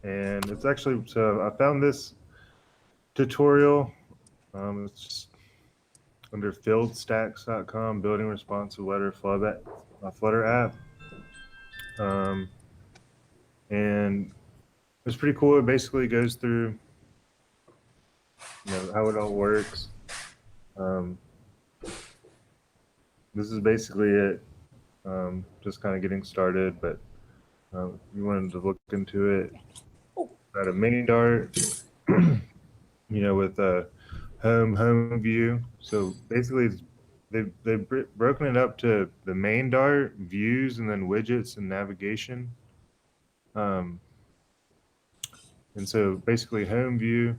And it's actually, so I found this tutorial. It's just under fieldstacks.com, building responsive letter Flutter app. And it's pretty cool. It basically goes through, how it all works. This is basically it. Just kind of getting started, but if you wanted to look into it, got a main Dart, with a home view. So basically, they've broken it up to the main Dart, views, and then widgets and navigation. And so basically, home view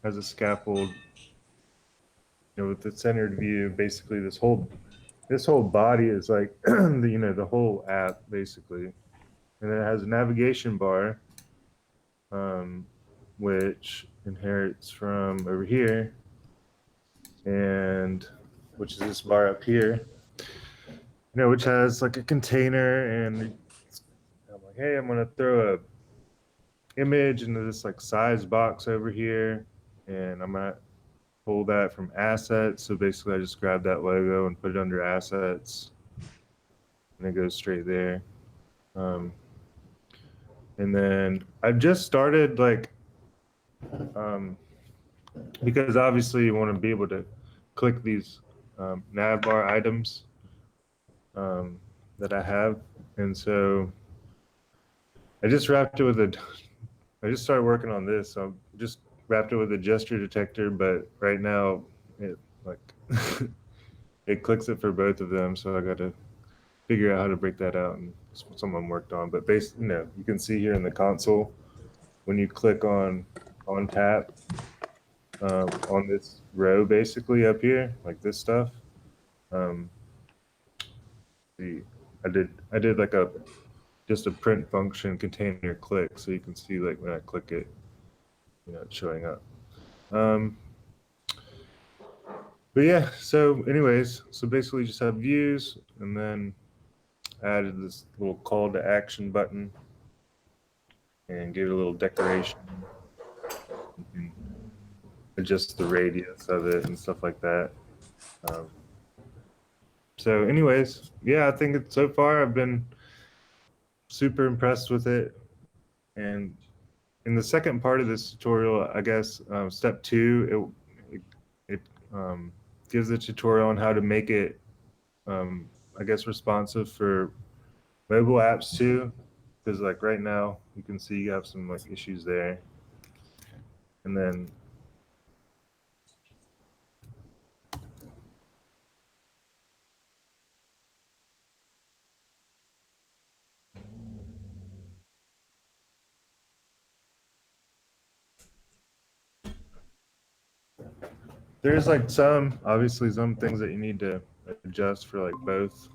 has a scaffold, with the centered view. Basically, this whole body is like the whole app basically, and then it has a navigation bar, which inherits from over here, and which is this bar up here, which has like a container, and I'm like, hey, I'm gonna throw a image into this like size box over here, and I'm gonna pull that from assets. So basically I just grab that logo and put it under assets, and it goes straight there. And then I've just started because obviously you want to be able to click these nav bar items that I have. And so I just wrapped it with I just started working on this. So I just wrapped it with a gesture detector, but right now it it clicks it for both of them. So I got to figure out how to break that out, and someone worked on. But basically, you can see here in the console when you click on tap on this row, basically up here, like this stuff. I did like just a print function container click, so you can see like when I click it, it's showing up. But yeah, so anyways, so basically just have views, and then added this little call to action button and give it a little decoration. You can adjust the radius of it and stuff like that. So anyways, yeah, I think so far I've been super impressed with it. And in the second part of this tutorial, I guess step 2, it gives a tutorial on how to make it, I guess, responsive for mobile apps too, because like right now you can see you have some like issues there. And then there's like obviously some things that you need to adjust for like both.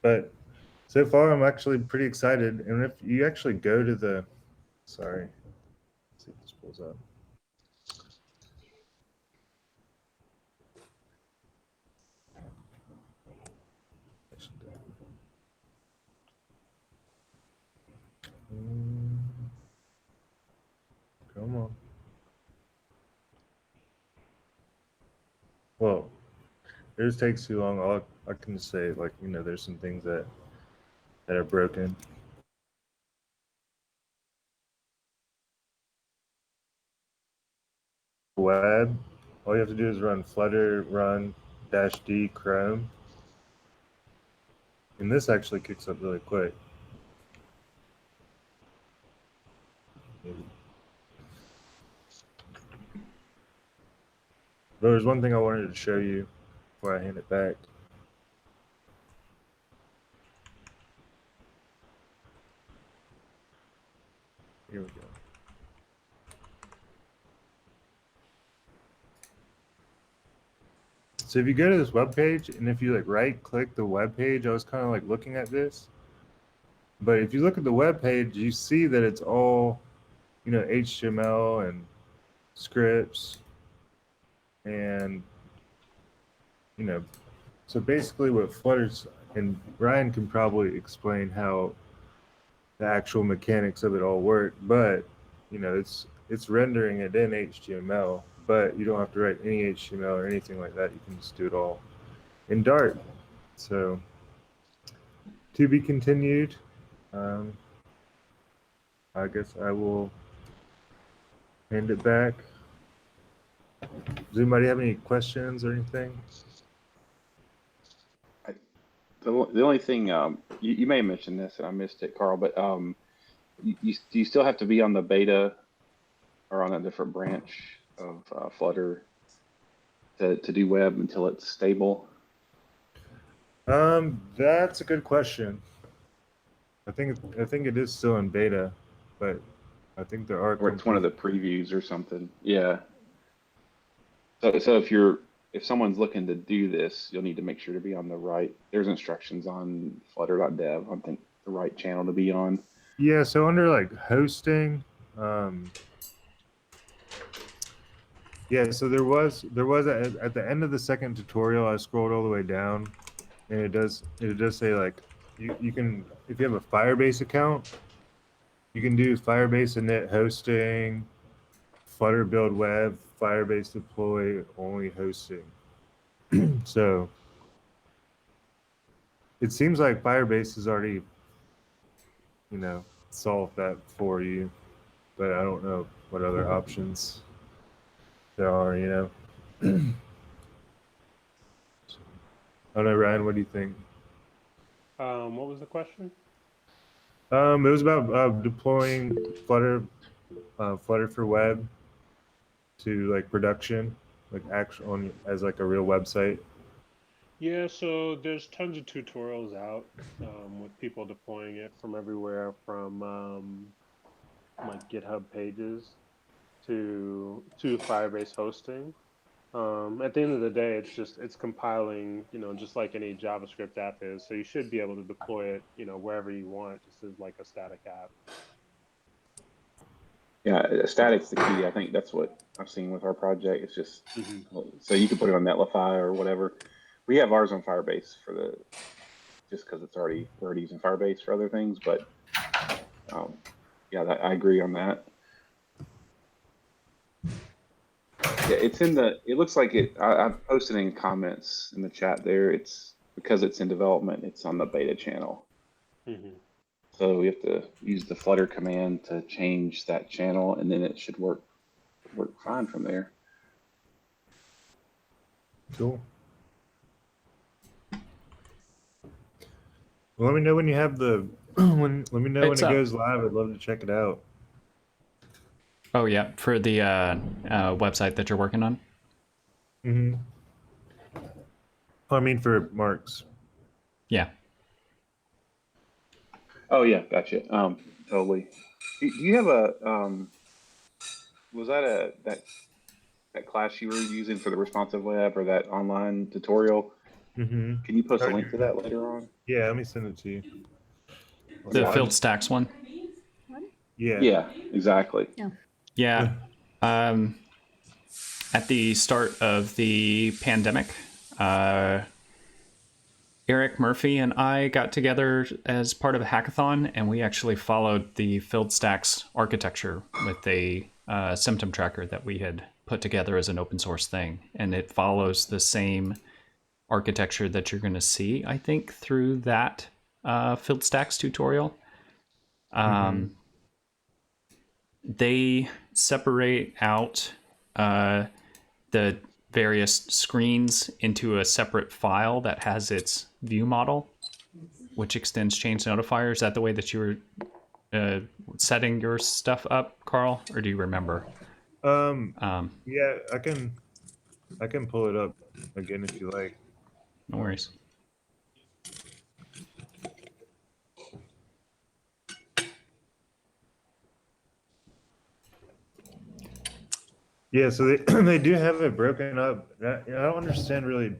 But so far I'm actually pretty excited. And if you actually go to the, sorry, let's see if this pulls up. Come on. Well, it just takes too long. All I can just say, like, there's some things that are broken. Web, all you have to do is run flutter run -d Chrome, and this actually kicks up really quick. Maybe. But there's one thing I wanted to show you before I hand it back. Here we go. So if you go to this web page, and if you like right click the web page, I was kind of like looking at this. But if you look at the web page, you see that it's all, HTML and scripts, and so basically what Flutter's, and Ryan can probably explain how the actual mechanics of it all work. But you know, it's rendering it in HTML, but you don't have to write any HTML or anything like that. You can just do it all in Dart. So to be continued. I guess I will hand it back. Does anybody have any questions or anything? The only thing, you may have mentioned this and I missed it, Carl, but do you still have to be on the beta or on a different branch of Flutter to do web until it's stable? That's a good question. I think it is still in beta, but I think there are. Or it's one of the previews or something. Yeah. So if someone's looking to do this, you'll need to make sure to be on the right. There's instructions on flutter.dev. I think the right channel to be on. Yeah. So under like hosting, yeah. So there was at the end of the second tutorial, I scrolled all the way down, and it does say like you can, if you have a Firebase account, you can do Firebase init hosting, Flutter build web, Firebase deploy only hosting. So it seems like Firebase has already, you know, solved that for you, but I don't know what other options there are, you know. I don't know, Ryan, what do you think? What was the question? It was about deploying Flutter for web to like production, like actual as like a real website. Yeah, so there's tons of tutorials out with people deploying it from everywhere, from like GitHub pages to Firebase hosting. At the end of the day, it's compiling, just like any JavaScript app is. So you should be able to deploy it, wherever you want, just as like a static app. Yeah, static's the key. I think that's what I've seen with our project. It's just so you can put it on Netlify or whatever. We have ours on Firebase just because we're already using Firebase for other things. But yeah, I agree on that. Yeah, it's in the. It looks like it. I've posted in comments in the chat there. It's because it's in development. It's on the beta channel. So we have to use the Flutter command to change that channel, and then it should work fine from there. Cool. Well, let me know when you have the let me know when it goes live. I'd love to check it out. Oh yeah, for the website that you're working on. I mean, for Mark's. Yeah. Oh yeah, gotcha. Totally. Do you have a was that that class you were using for the responsive web or that online tutorial? Can you post a link to that later on? Yeah, let me send it to you. The filled stacks one. Yeah. Yeah, exactly. Yeah. At the start of the pandemic, Eric Murphy and I got together as part of a hackathon, and we actually followed the filled stacks architecture with a symptom tracker that we had put together as an open source thing. And it follows the same architecture that you're going to see, I think, through that filled stacks tutorial. They separate out the various screens into a separate file that has its view model, which extends change notifier. Is that the way that you were setting your stuff up, Carl, or do you remember? Yeah, I can pull it up again if you like. No worries. Yeah, so they they do have it broken up. I don't understand really,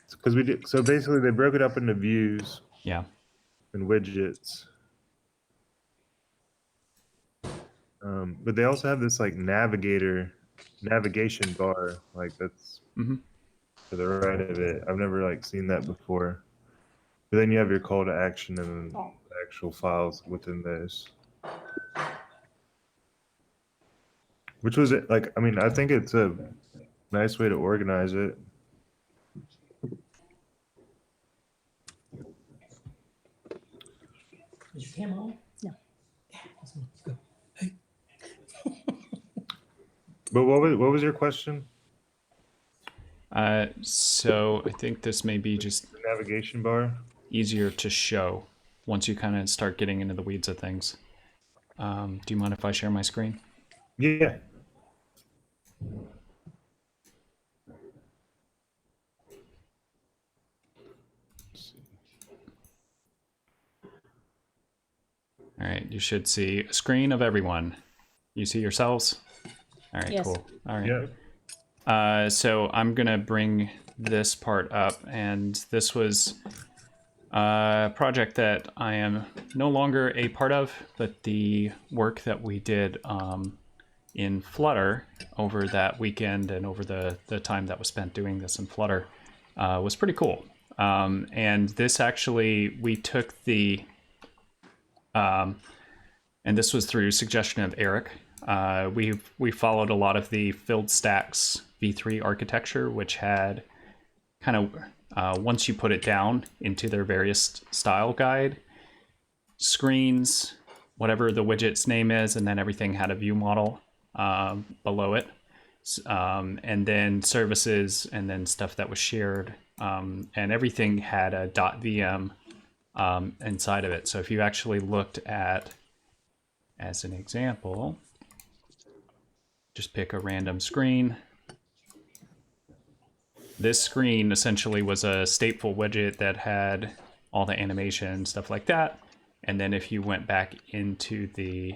because we did. So basically, they broke it up into views. Yeah. And widgets. But they also have this like navigation bar, like that's to the right of it. I've never like seen that before. But then you have your call to action and then the actual files within those. Which was it like? I mean, I think it's a nice way to organize it. Is your camera on? No. Awesome. Let's go. Hey. But what was your question? So I think this may be just The navigation bar. easier to show once you kind of start getting into the weeds of things. Do you mind if I share my screen? Yeah. All right, you should see a screen of everyone. You see yourselves? All right, Yes. cool. All right. Yeah. So I'm gonna bring this part up, and this was a project that I am no longer a part of, but the work that we did in Flutter over that weekend and over the time that was spent doing this in Flutter was pretty cool. And this actually, we took the, and this was through suggestion of Eric. We followed a lot of the filled stacks v3 architecture, which had kind of, once you put it down into their various style guide, screens, whatever the widget's name is, and then everything had a view model below it. And then services, and then stuff that was shared. And everything had a .vm inside of it. So if you actually looked at, as an example, just pick a random screen. This screen essentially was a stateful widget that had all the animation, stuff like that. And then if you went back into the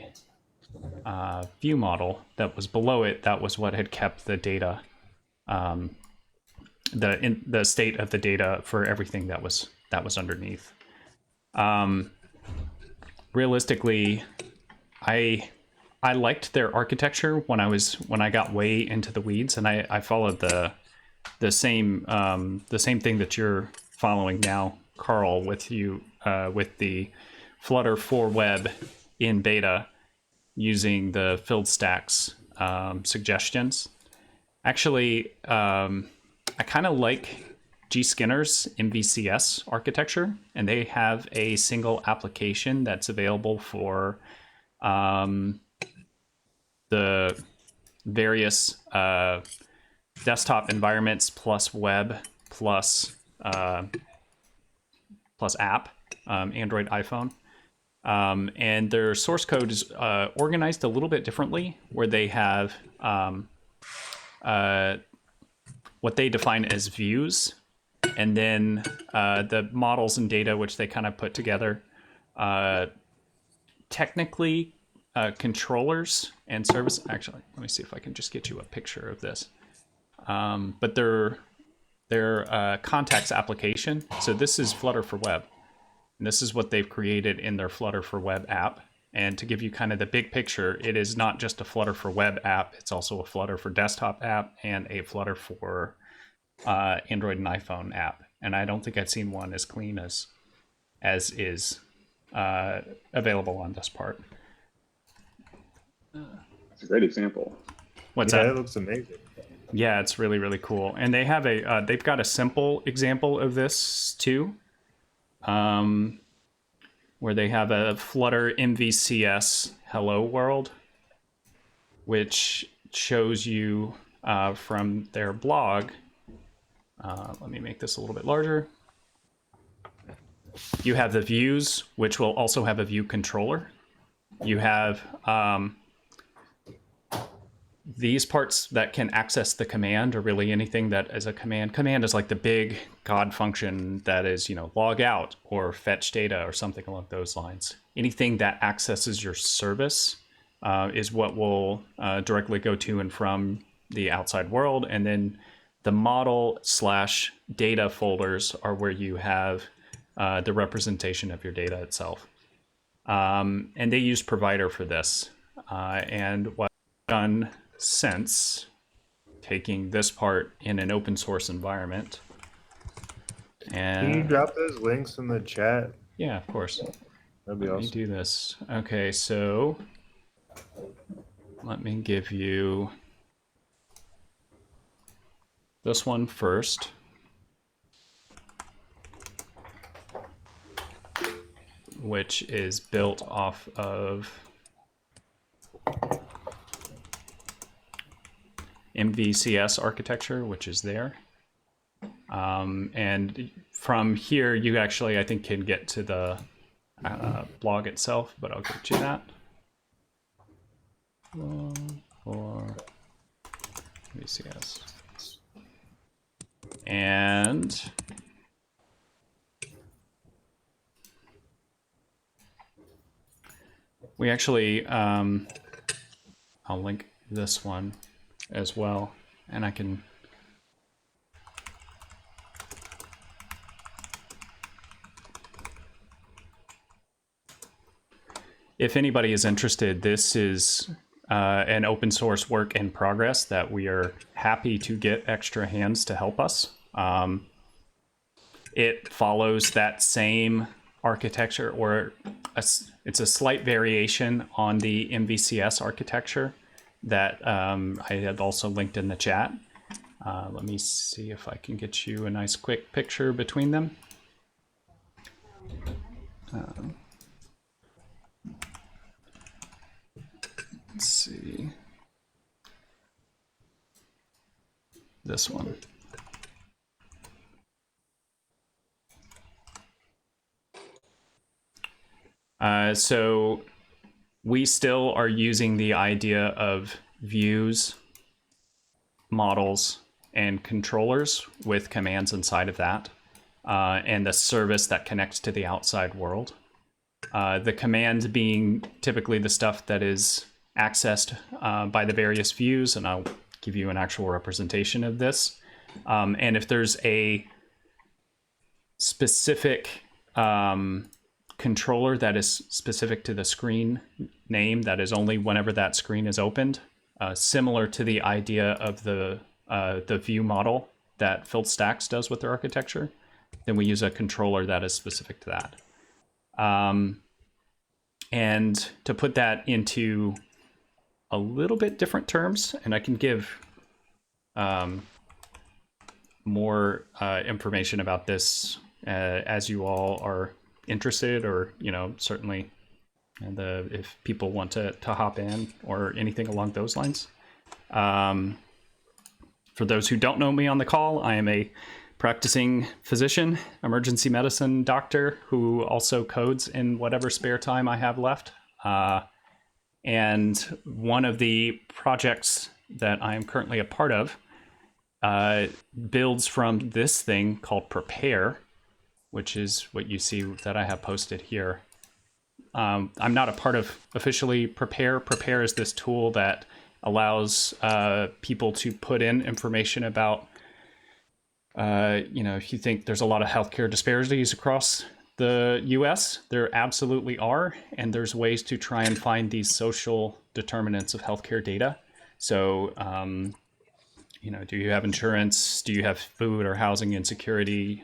view model that was below it, that was what had kept the data, the state of the data for everything that was underneath. Realistically, I liked their architecture when I got way into the weeds, and I followed the same thing that you're following now, Carl, with the Flutter for web in beta using the filled stacks suggestions. Actually, I kind of like Gskinner's MVC+S architecture, and they have a single application that's available for the various desktop environments plus web plus app, Android, iPhone. And their source code is organized a little bit differently, where they have what they define as views, and then the models and data which they kind of put together. Technically, controllers and service. Actually, let me see if I can just get you a picture of this. But their contacts application. So this is Flutter for web. And this is what they've created in their Flutter for web app. And to give you kind of the big picture, it is not just a Flutter for web app. It's also a Flutter for desktop app and a Flutter for Android and iPhone app. And I don't think I've seen one as clean as is available on this part. It's a great example. What's Yeah, that? it looks amazing. Yeah, it's really, really cool. And they have they've got a simple example of this too, where they have a Flutter MVC+S hello world, which shows you from their blog. Let me make this a little bit larger. You have the views, which will also have a view controller. You have these parts that can access the command, or really anything that is a command. Command is like the big God function that is, log out or fetch data or something along those lines. Anything that accesses your service is what will directly go to and from the outside world. And then the model/data folders are where you have the representation of your data itself. And they use Provider for this. And what I've done since taking this part in an open source environment Can you And drop those links in the chat? yeah, of course. That'd be Let me awesome. do this. Okay, so let me give you this one first. Which is built off of MVC+S Architecture, which is there. And from here, you actually, I think, can get to the blog itself, but I'll get you that. For MVC+S. And we actually, I'll link this one as well, and I can if anybody is interested, this is an open source work in progress that we are happy to get extra hands to help us. It follows that same architecture, or it's a slight variation on the MVC+S architecture that I had also linked in the chat. Let me see if I can get you a nice quick picture between them. Let's see. This one. So we still are using the idea of views, models, and controllers with commands inside of that, and the service that connects to the outside world. The command being typically the stuff that is accessed by the various views, and I'll give you an actual representation of this. And if there's a specific controller that is specific to the screen name that is only whenever that screen is opened, similar to the idea of the view model that Filled Stacks does with their architecture, then we use a controller that is specific to that. And to put that into a little bit different terms, and I can give more information about this as you all are interested, or certainly if people want to hop in or anything along those lines. For those who don't know me on the call, I am a practicing physician, emergency medicine doctor who also codes in whatever spare time I have left. And one of the projects that I am currently a part of builds from this thing called Prepare, which is what you see that I have posted here. I'm not a part of officially Prepare. Prepare is this tool that allows people to put in information about, if you think there's a lot of healthcare disparities across the US, there absolutely are, and there's ways to try and find these social determinants of healthcare data. So, do you have insurance? Do you have food or housing insecurity?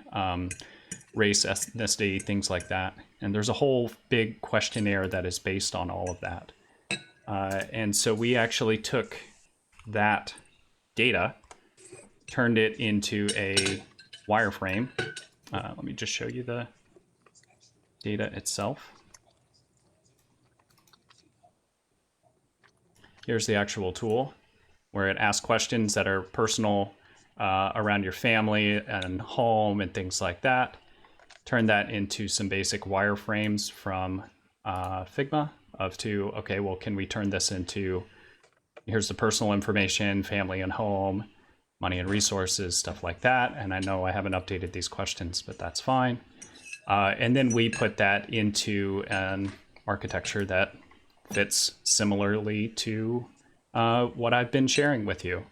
Race, ethnicity, things like that. And there's a whole big questionnaire that is based on all of that. And so we actually took that data, turned it into a wireframe. Let me just show you the data itself. Here's the actual tool where it asks questions that are personal around your family and home and things like that. Turn that into some basic wireframes from Figma okay, well, can we turn this into, here's the personal information, family and home, money and resources, stuff like that. And I know I haven't updated these questions, but that's fine. And then we put that into an architecture that fits similarly to what I've been sharing with you.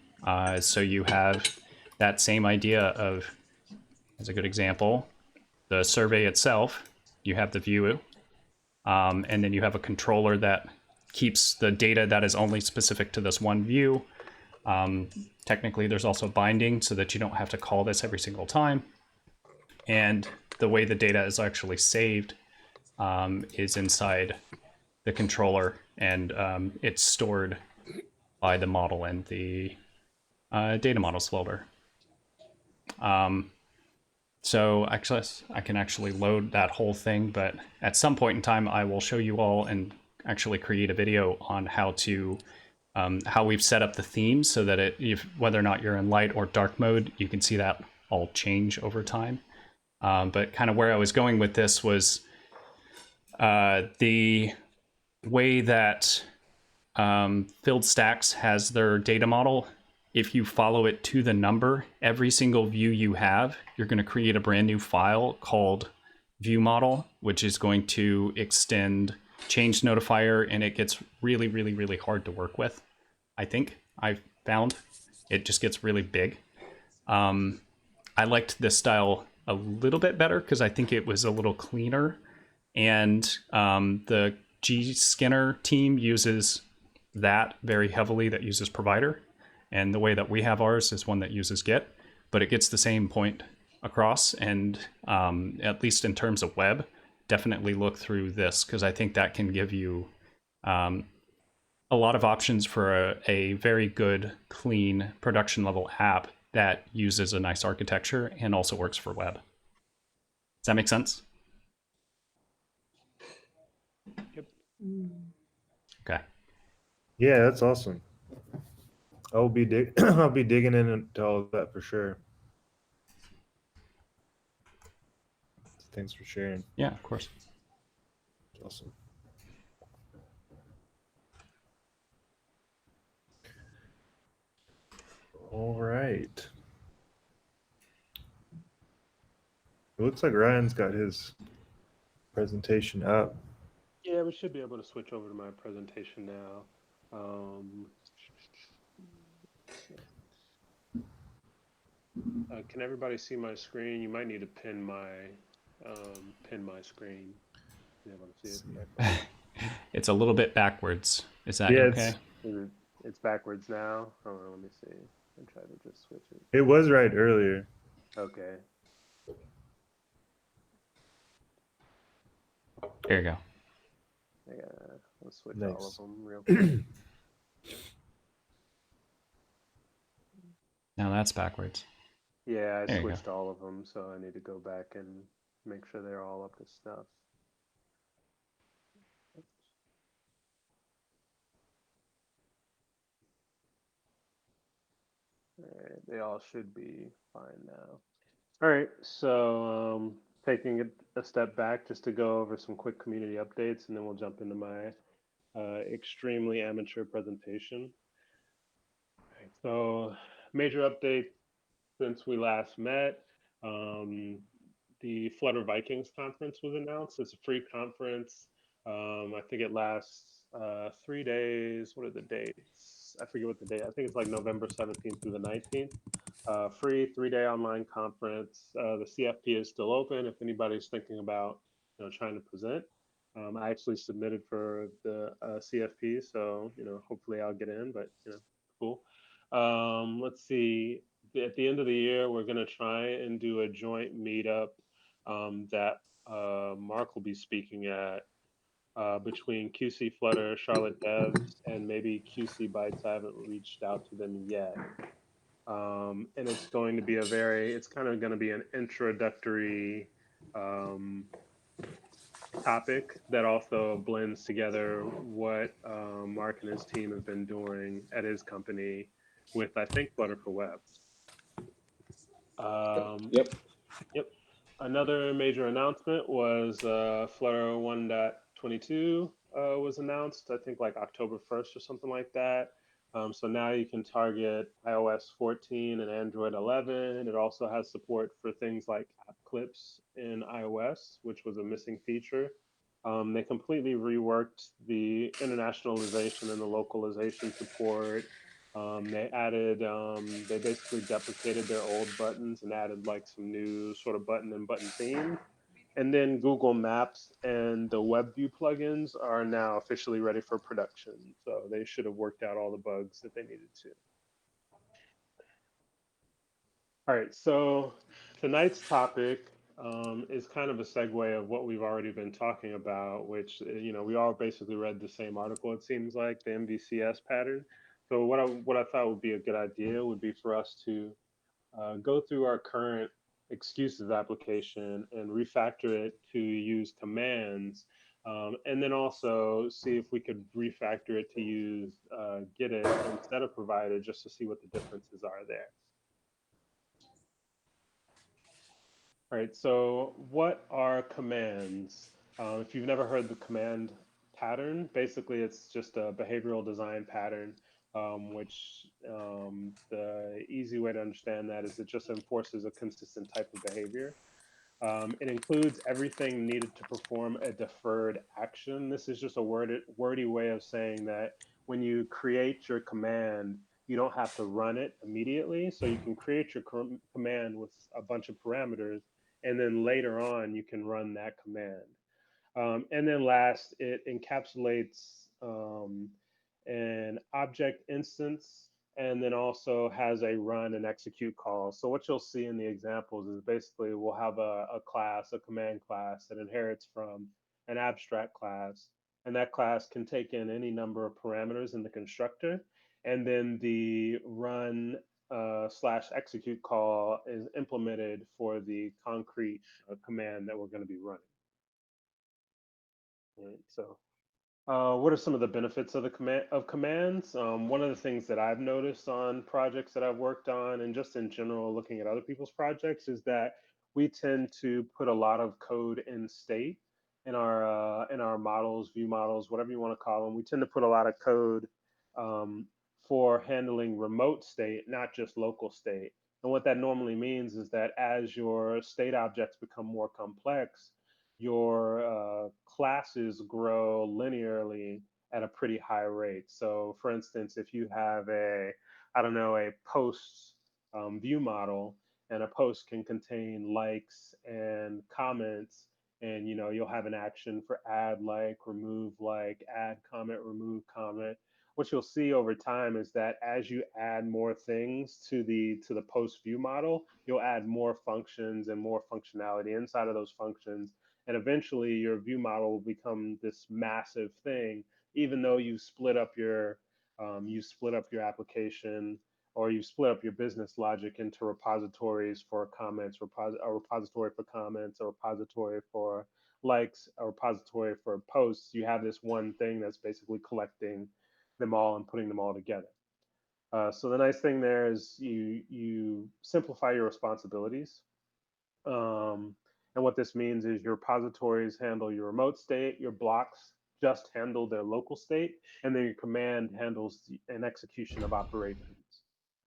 So you have that same idea of, as a good example, the survey itself, you have the view, and then you have a controller that keeps the data that is only specific to this one view. Technically, there's also binding so that you don't have to call this every single time. and the way the data is actually saved is inside the controller, and it's stored by the model in the data models folder. So actually, I can actually load that whole thing, but at some point in time, I will show you all and actually create a video on how to how we've set up the themes so that whether or not you're in light or dark mode, you can see that all change over time. But kind of where I was going with this was the way that Filled Stacks has their data model. If you follow it to the number, every single view you have, you're going to create a brand new file called view model, which is going to extend change notifier, and it gets really, really, really hard to work with. I think I've found it just gets really big. I liked this style a little bit better because I think it was a little cleaner, and the G-Skinner team uses that very heavily, that uses provider. And the way that we have ours is one that uses Git, but it gets the same point across. And at least in terms of web, definitely look through this, because I think that can give you a lot of options for a very good, clean production level app that uses a nice architecture and also works for web. Does that make sense? Yep. Okay. Yeah, that's awesome. I'll be I'll be digging into all of that for sure. Thanks for sharing. Yeah, of course. Awesome. All right. It looks like Ryan's got his presentation up. Yeah, we should be able to switch over to my presentation now. Can everybody see my screen? You might need to pin my screen. Be able to see it. It's a little bit backwards. Is that Yeah, okay? It's backwards now. Hold on, let me see. I try to just switch it. It was right earlier. Okay. There you go. Let's switch Nice. all of them real quick. Now that's backwards. Yeah, I There you switched all of them, so I need to go back and make sure they're all up to snuff. All right, they all should be fine now. All right, so taking a step back just to go over some quick community updates, and then we'll jump into my extremely amateur presentation. Right, so major update since we last met. The Flutter Vikings conference was announced. It's a free conference. I think it lasts 3 days. What are the dates? I forget what the date. I think it's like November 17th through the 19th. Free 3-day online conference. The CFP is still open if anybody's thinking about trying to present. I actually submitted for the CFP, so hopefully I'll get in. But cool. Let's see. At the end of the year, we're going to try and do a joint meetup that Mark will be speaking at between QC Flutter, Charlotte Devs, and maybe QC Bytes. I haven't reached out to them yet. And it's going to be it's kind of going to be an introductory topic that also blends together what Mark and his team have been doing at his company with, I think, Flutter for Web. Yep. Another major announcement was Flutter 1.22 was announced, I think like October 1st or something like that. So now you can target iOS 14 and Android 11. It also has support for things like app clips in iOS, which was a missing feature. They completely reworked the internationalization and the localization support. They basically deprecated their old buttons and added like some new sort of button and button themes. And then Google Maps and the WebView plugins are now officially ready for production. So they should have worked out all the bugs that they needed to. All right, so tonight's topic is kind of a segue of what we've already been talking about, which, we all basically read the same article, it seems like, the MVCS pattern. So what I thought would be a good idea would be for us to go through our current excuses application and refactor it to use commands, and then also see if we could refactor it to use get it instead of provided, just to see what the differences are there. All right, so what are commands? If you've never heard the command pattern, basically it's just a behavioral design pattern, which the easy way to understand that is it just enforces a consistent type of behavior. It includes everything needed to perform a deferred action. This is just a wordy way of saying that when you create your command, you don't have to run it immediately. So you can create your command with a bunch of parameters, and then later on you can run that command. And then last, it encapsulates an object instance, and then also has a run and execute call. So what you'll see in the examples is basically we'll have a class, a command class that inherits from an abstract class, and that class can take in any number of parameters in the constructor, and then the run slash execute call is implemented for the concrete command that we're going to be running. Right, so what are some of the benefits of commands? One of the things that I've noticed on projects that I've worked on, and just in general looking at other people's projects, is that we tend to put a lot of code in state in our models, view models, whatever you want to call them. We tend to put a lot of code for handling remote state, not just local state. And what that normally means is that as your state objects become more complex, your classes grow linearly at a pretty high rate. So for instance, if you have I don't know, a post view model, and a post can contain likes and comments, and you'll have an action for add like, remove like, add comment, remove comment. What you'll see over time is that as you add more things to the post view model, you'll add more functions and more functionality inside of those functions, and eventually your view model will become this massive thing, even though you split up your application, or you split up your business logic into repositories for comments, a repository for comments, a repository for likes, a repository for posts. You have this one thing that's basically collecting them all and putting them all together. So the nice thing there is you simplify your responsibilities. And what this means is your repositories handle your remote state, your blocks just handle their local state, and then your command handles an execution of operations.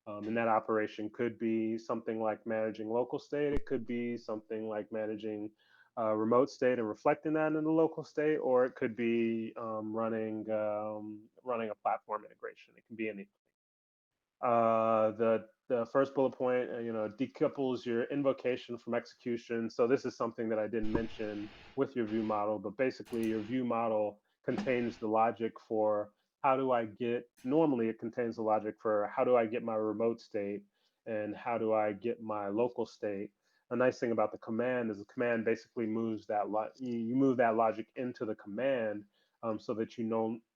And that operation could be something like managing local state. It could be something like managing remote state and reflecting that in the local state, or it could be running a platform integration. It can be anything. The first bullet point, decouples your invocation from execution. So this is something that I didn't mention with your view model, but basically your view model contains the logic for normally it contains the logic for how do I get my remote state and how do I get my local state. A nice thing about the command is the command basically moves you move that logic into the command, so that you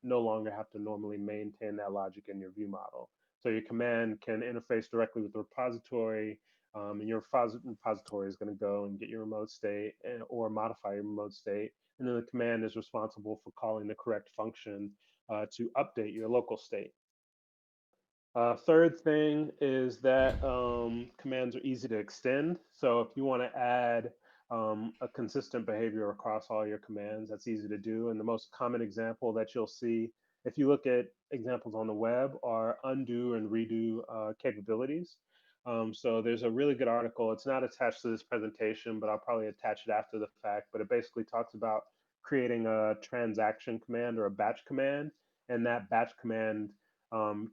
no longer have to normally maintain that logic in your view model. So your command can interface directly with the repository, and your repository is going to go and get your remote state or modify your remote state. And then the command is responsible for calling the correct function to update your local state. Third thing is that commands are easy to extend. So if you want to add a consistent behavior across all your commands, that's easy to do. And the most common example that you'll see if you look at examples on the web are undo and redo capabilities. So there's a really good article. It's not attached to this presentation, but I'll probably attach it after the fact. But it basically talks about creating a transaction command or a batch command. And that batch command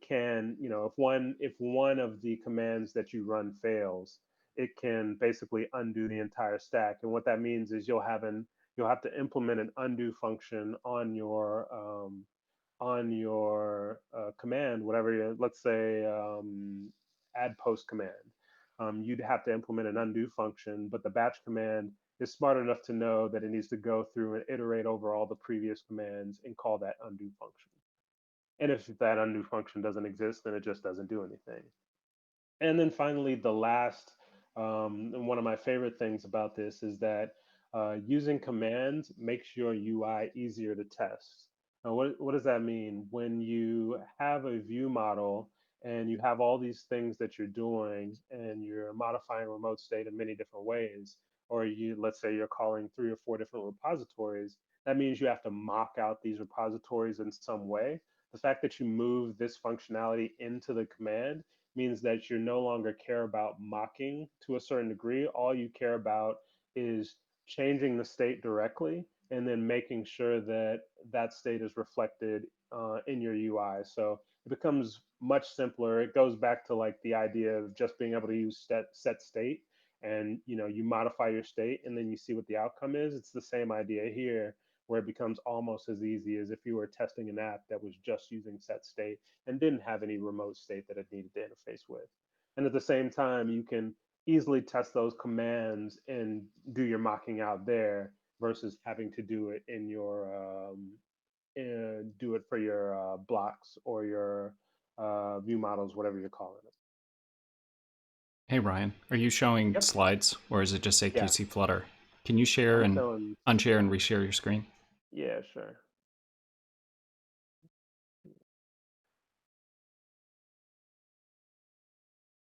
can, if one of the commands that you run fails, it can basically undo the entire stack. And what that means is you'll have to implement an undo function on your command, whatever, let's say add post command. you'd have to implement an undo function, but the batch command is smart enough to know that it needs to go through and iterate over all the previous commands and call that undo function. And if that undo function doesn't exist, then it just doesn't do anything. And then finally, the last, and one of my favorite things about this is that using commands makes your UI easier to test. Now, what does that mean? When you have a view model and you have all these things that you're doing and you're modifying remote state in many different ways, or let's say you're calling 3 or 4 different repositories, that means you have to mock out these repositories in some way. The fact that you move this functionality into the command means that you no longer care about mocking to a certain degree. All you care about is changing the state directly and then making sure that that state is reflected in your UI. So it becomes much simpler. It goes back to like the idea of just being able to use set state, and you modify your state and then you see what the outcome is. It's the same idea here, where it becomes almost as easy as if you were testing an app that was just using set state and didn't have any remote state that it needed to interface with. And at the same time, you can easily test those commands and do your mocking out there versus having to do it in your do it for your blocks or your view models, whatever you're calling it. Hey, Ryan, are you showing Yep. slides or is it just say Yeah. QC Flutter? Can you share and unshare and reshare your screen? Yeah, sure.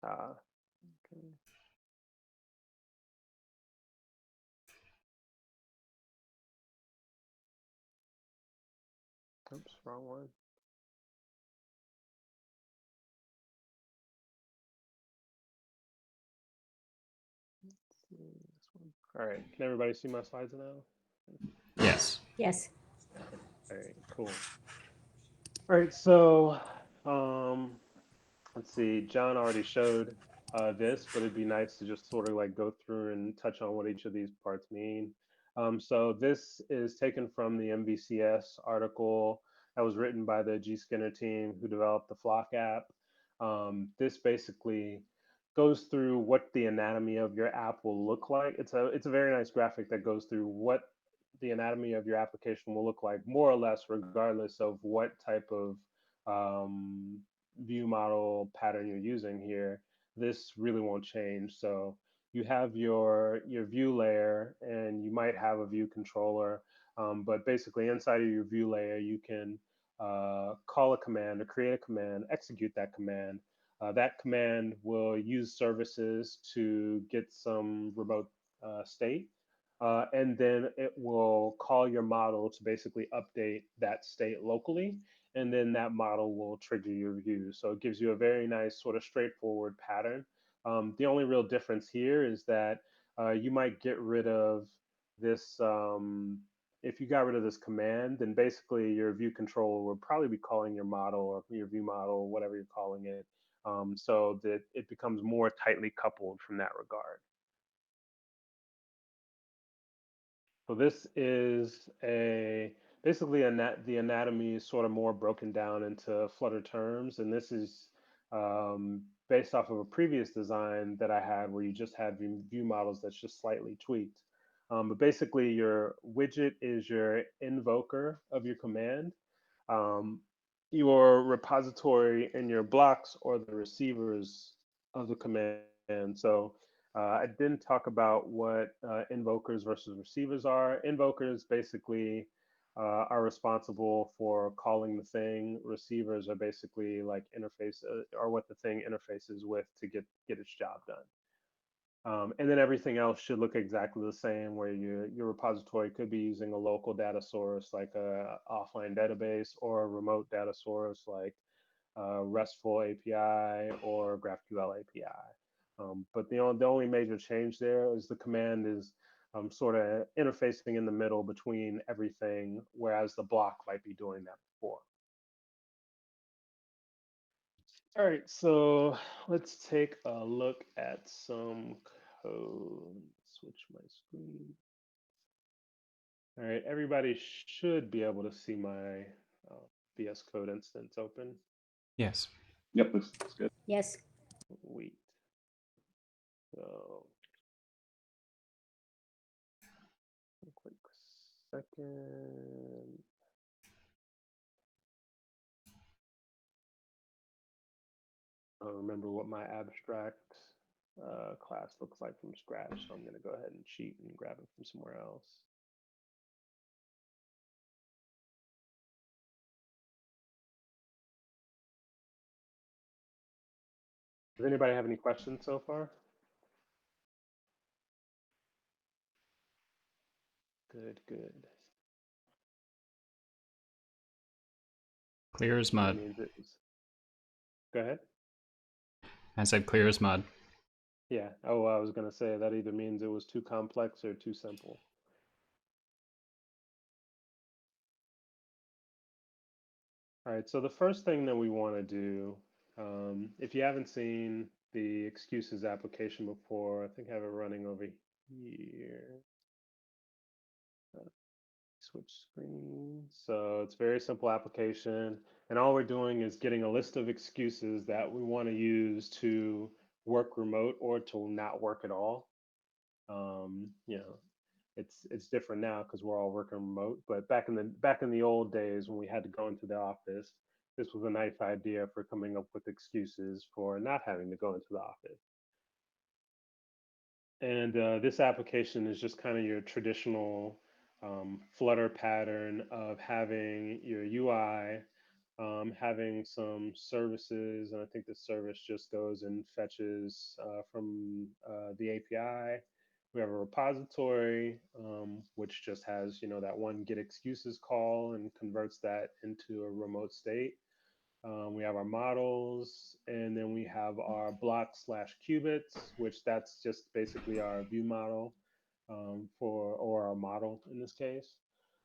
Okay. Oops, wrong one. This one. All right, can everybody see my slides now? Yes. Yes. All right, cool. All right, so let's see. John already showed this, but it'd be nice to just sort of like go through and touch on what each of these parts mean. So this is taken from the MVC+S article that was written by the G Skinner team who developed the Flock app. This basically goes through what the anatomy of your app will look like. It's a very nice graphic that goes through what the anatomy of your application will look like, more or less, regardless of what type of view model pattern you're using here. This really won't change. So you have your view layer, and you might have a view controller, but basically inside of your view layer, you can call a command or create a command, execute that command. That command will use services to get some remote state. And then it will call your model to basically update that state locally. And then that model will trigger your view. So it gives you a very nice sort of straightforward pattern. The only real difference here is that you might get rid of this. If you got rid of this command, then basically your view controller would probably be calling your model or your view model, whatever you're calling it, so that it becomes more tightly coupled from that regard. So this is basically the anatomy is sort of more broken down into Flutter terms, and this is based off of a previous design that I had where you just had view models that's just slightly tweaked. But basically, your widget is your invoker of your command. Your repository and your blocks are the receivers of the command. So I didn't talk about what invokers versus receivers are. Invokers basically are responsible for calling the thing. Receivers are basically like interface or what the thing interfaces with to get its job done. And then everything else should look exactly the same, where your repository could be using a local data source like a offline database, or a remote data source like RESTful API or GraphQL API. But the only major change there is the command is sort of interfacing in the middle between everything, whereas the block might be doing that before. All right, so let's take a look at some code. Switch my screen. All right, everybody should be able to see my VS Code instance open. Yes. Yep, looks good. Yes. Wait. So, a quick second. I don't remember what my abstract class looks like from scratch, so I'm going to go ahead and cheat and grab it from somewhere else. Does anybody have any questions so far? Good, good. Clear as That mud. means it was... Go ahead. I said clear as mud. Yeah. Oh, I was going to say that either means it was too complex or too simple. All right, so the first thing that we want to do, if you haven't seen the excuses application before, I think I have it running over here. Switch screen. So it's a very simple application. And all we're doing is getting a list of excuses that we want to use to work remote or to not work at all. You know, it's different now because we're all working remote. But back in the old days when we had to go into the office, this was a nice idea for coming up with excuses for not having to go into the office. And this application is just kind of your traditional Flutter pattern of having your UI, having some services, and I think the service just goes and fetches from the API. We have a repository, which just has, you know, that one get excuses call and converts that into a remote state. We have our models, and then we have our BLOC/Cubits, which that's just basically our view model or our model in this case.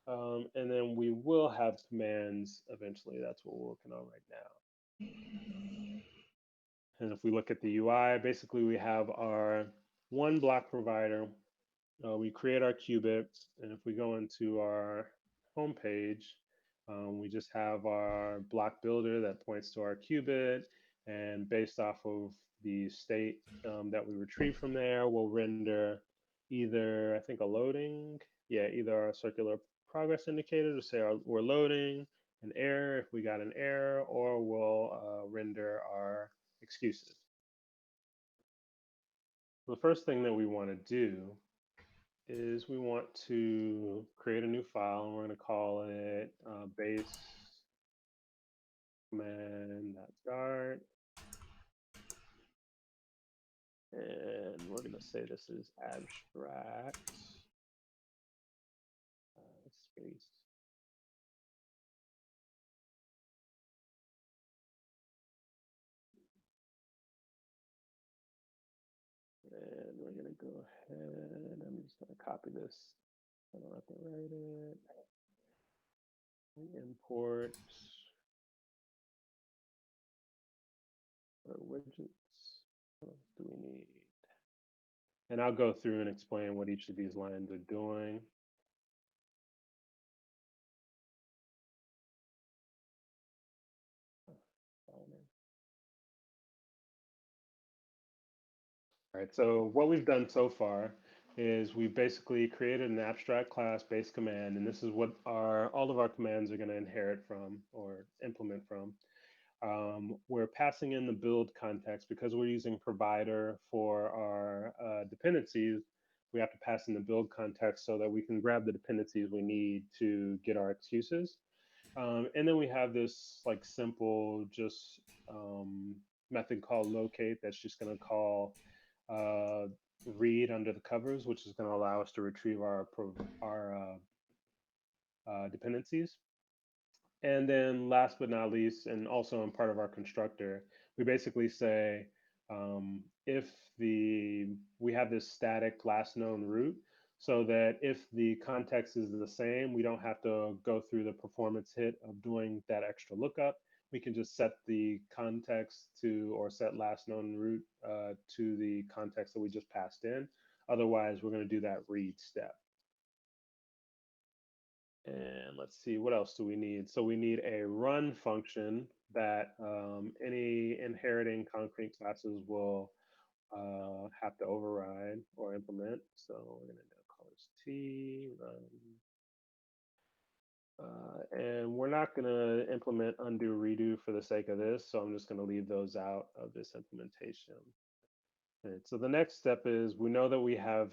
And then we will have commands eventually. That's what we're working on right now. And if we look at the UI, basically we have our one block provider. We create our qubit, and if we go into our home page, we just have our block builder that points to our qubit, and based off of the state that we retrieve from there, we'll render either, I think, a loading, either a circular progress indicator to say we're loading, an error if we got an error, or we'll render our excuses. The first thing that we want to do is we want to create a new file, and we're going to call it base command.start. And we're going to say this is abstract space. And we're going to go ahead. I'm just going to copy this. I don't have to write it. We import our widgets. What else do we need? And I'll go through and explain what each of these lines are doing. All right, so what we've done so far is we've basically created an abstract class base command, and this is what all of our commands are going to inherit from or implement from. We're passing in the build context because we're using provider for our dependencies. We have to pass in the build context so that we can grab the dependencies we need to get our excuses. And then we have this like simple just method called locate that's just going to call read under the covers, which is going to allow us to retrieve our dependencies. And then last but not least, and also in part of our constructor, we basically say if we have this static last known root, so that if the context is the same, we don't have to go through the performance hit of doing that extra lookup. We can just set the context to, or set last known root to the context that we just passed in. Otherwise, we're going to do that read step. And let's see, what else do we need? So we need a run function that any inheriting concrete classes will have to override or implement. So we're gonna do colors T run. And we're not going to implement undo redo for the sake of this, so I'm just going to leave those out of this implementation. Right, so the next step is we know that we have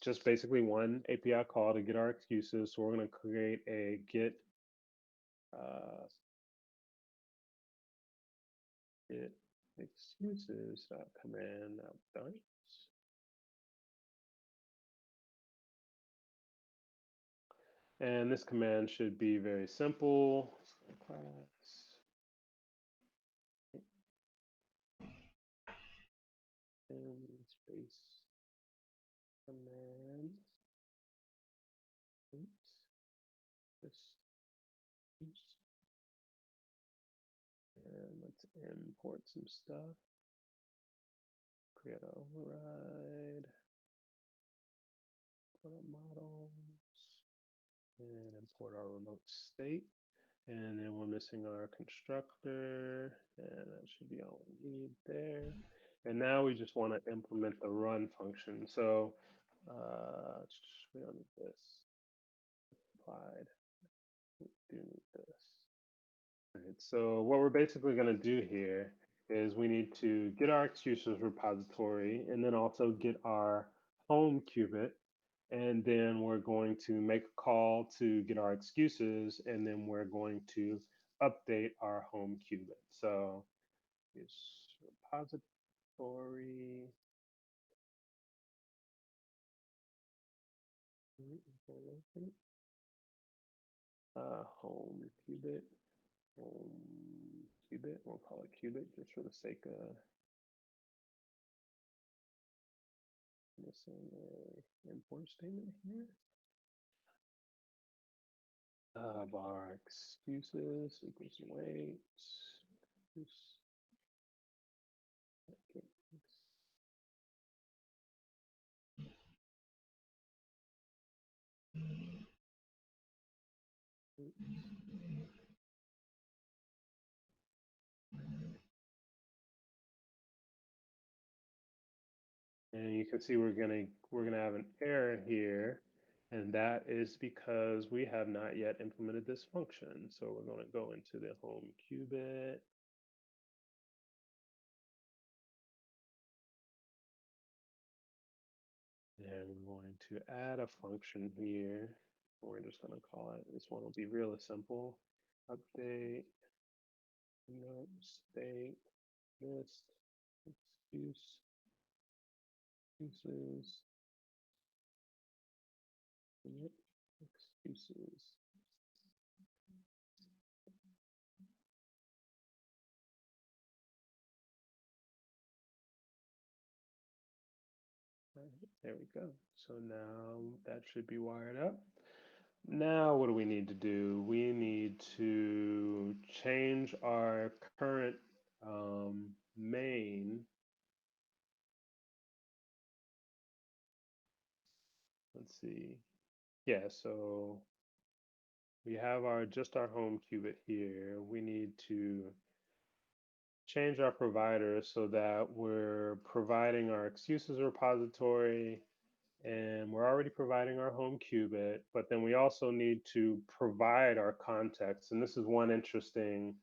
just basically one API call to get our excuses, so we're going to create a get excuses command done. And this command should be very simple. Class and space command. Oops. This. Oops. And let's import some stuff. Create an override. Put up models. And import our remote state. And then we're missing our constructor. And that should be all we need there. And now we just want to implement the run function. So we don't need this. Applied. We do need this. All right, so what we're basically going to do here is we need to get our excuses repository and then also get our home qubit. And then we're going to make a call to get our excuses, and then we're going to update our home qubit. So use repository. Home qubit. Home qubit. We'll call it qubit just for the sake of missing a import statement here. Of our excuses equals weight. Okay. And you can see we're gonna have an error here, and that is because we have not yet implemented this function. So we're going to go into the home qubit. And we're going to add a function here. We're just going to call it, this one will be really simple. Update, note, state, list, excuses, excuses. All right, there we go. So now that should be wired up. Now what do we need to do? We need to change our current main. Let's see. Yeah, so we have just our home qubit here. We need to change our provider so that we're providing our excuses repository, and we're already providing our home qubit, but then we also need to provide our context. And this is one interesting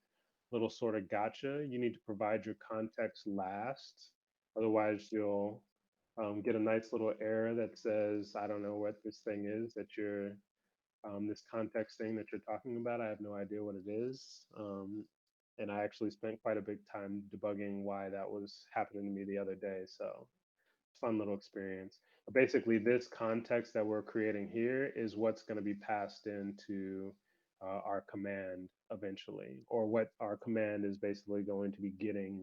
little sort of gotcha. You need to provide your context last. Otherwise, you'll get a nice little error that says, I don't know what this thing is that you're, this context thing that you're talking about. I have no idea what it is. And I actually spent quite a big time debugging why that was happening to me the other day. So fun little experience. But basically, this context that we're creating here is what's going to be passed into our command eventually, or what our command is basically going to be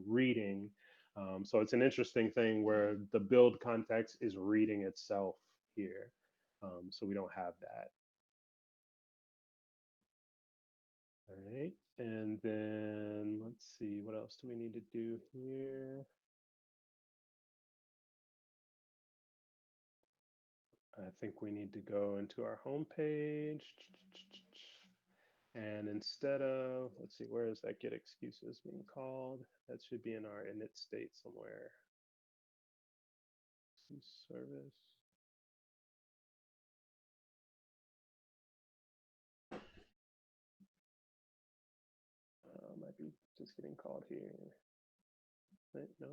reading. So it's an interesting thing where the build context is reading itself here. So we don't have that. All right, and then let's see, what else do we need to do here? I think we need to go into our home page. And instead of, let's see, where is that get excuses being called? That should be in our init state somewhere. Service. Might be just getting called here. Wait, no.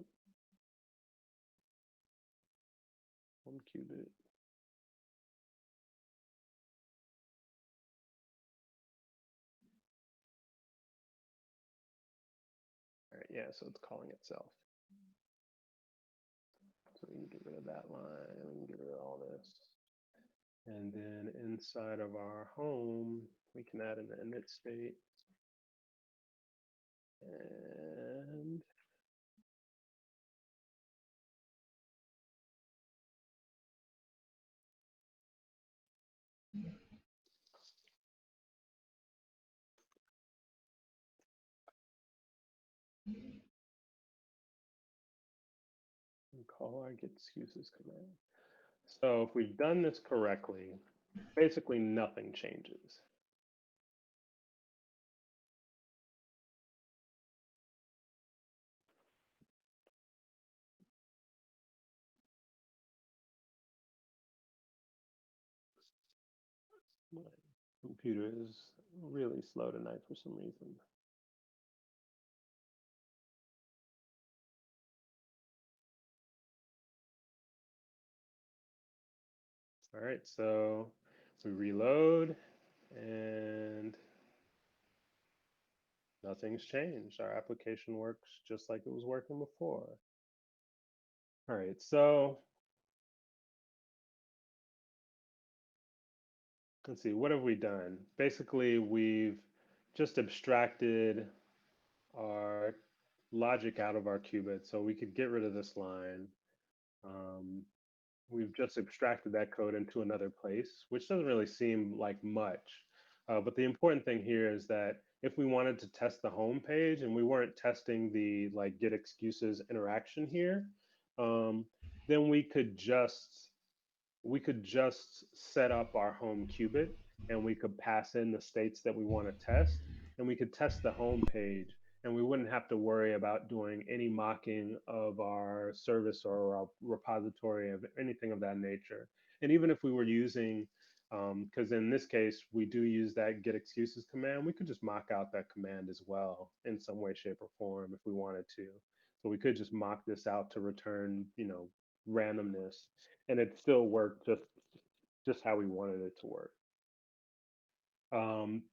One qubit. All right, yeah, so it's calling itself. So we can get rid of that line, and we can get rid of all this. And then inside of our home, we can add an init state. And call our get excuses command. So if we've done this correctly, basically nothing changes. My computer is really slow tonight for some reason. All right, so we reload and nothing's changed. Our application works just like it was working before. All right, so let's see, what have we done? Basically, we've just abstracted our logic out of our qubit, so we could get rid of this line. We've just abstracted that code into another place, which doesn't really seem like much. But the important thing here is that if we wanted to test the home page and we weren't testing the like get excuses interaction here, then we could just set up our home qubit and we could pass in the states that we want to test, and we could test the home page, and we wouldn't have to worry about doing any mocking of our service or our repository of anything of that nature. And even if we were using, because in this case, we do use that get excuses command, we could just mock out that command as well in some way, shape, or form if we wanted to. So we could just mock this out to return, randomness, and it still worked just how we wanted it to work.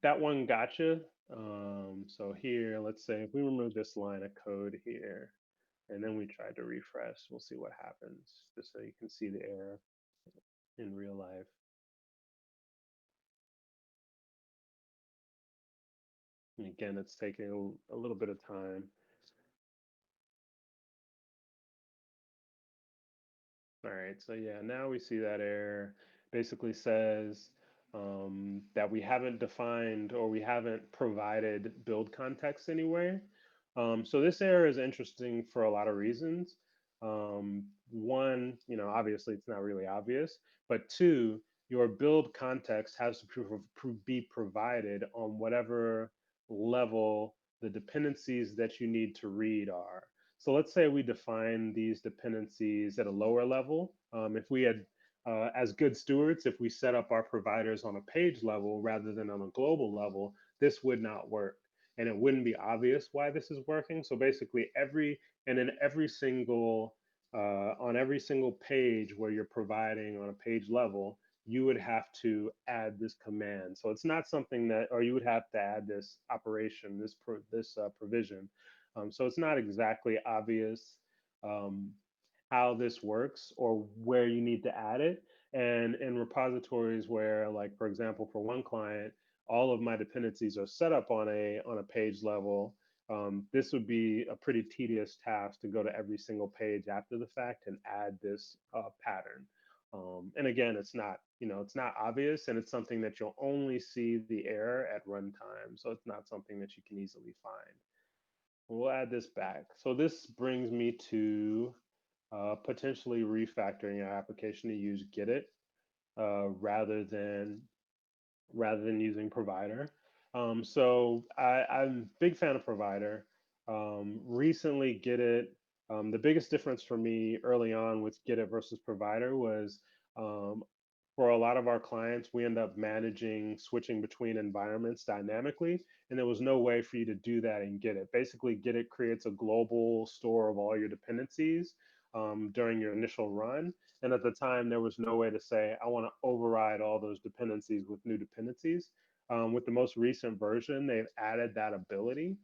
That one gotcha. So here, let's say if we remove this line of code here, and then we tried to refresh, we'll see what happens, just so you can see the error in real life. And again, it's taking a little bit of time. All right, so yeah, now we see that error basically says that we haven't defined or we haven't provided build context anywhere. So this error is interesting for a lot of reasons. One, obviously it's not really obvious, but two, your build context has to be provided on whatever level the dependencies that you need to read are. So let's say we define these dependencies at a lower level. If we had, as good stewards, if we set up our providers on a page level rather than on a global level, this would not work. And it wouldn't be obvious why this is working. So basically on every single page where you're providing on a page level, you would have to add this command. So it's not something that, or you would have to add this operation, this provision. So it's not exactly obvious how this works or where you need to add it. And in repositories where, like, for example, for one client, all of my dependencies are set up on a page level, this would be a pretty tedious task to go to every single page after the fact and add this pattern. And again, it's not obvious, and it's something that you'll only see the error at runtime. So it's not something that you can easily find. We'll add this back. So this brings me to potentially refactoring your application to use Git rather than using provider. So I'm a big fan of provider. Recently, Git The biggest difference for me early on with Get It versus Provider was um, for a lot of our clients, we end up managing switching between environments dynamically, and there was no way for you to do that in Get It. Basically, Get It creates a global store of all your dependencies during your initial run. And at the time, there was no way to say, I want to override all those dependencies with new dependencies. With the most recent version, they've added that ability.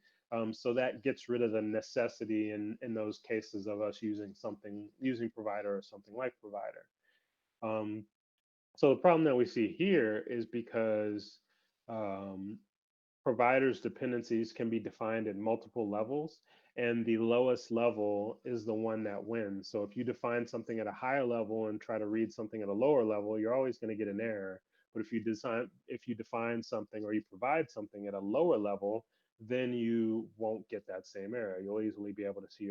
So that gets rid of the necessity in those cases of us using provider or something like provider. So the problem that we see here is because um, providers' dependencies can be defined at multiple levels, and the lowest level is the one that wins. So if you define something at a higher level and try to read something at a lower level, you're always going to get an error. But if you define something or you provide something at a lower level, then you won't get that same error. You'll easily be able to see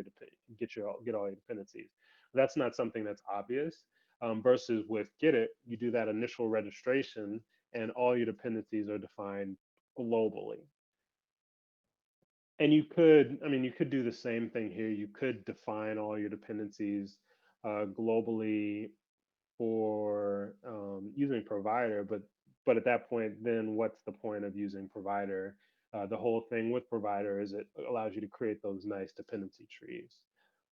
get all your dependencies. That's not something that's obvious. Versus with Get It, you do that initial registration, and all your dependencies are defined globally. And you could do the same thing here. You could define all your dependencies globally for using provider, but at that point, then what's the point of using provider? The whole thing with provider is it allows you to create those nice dependency trees.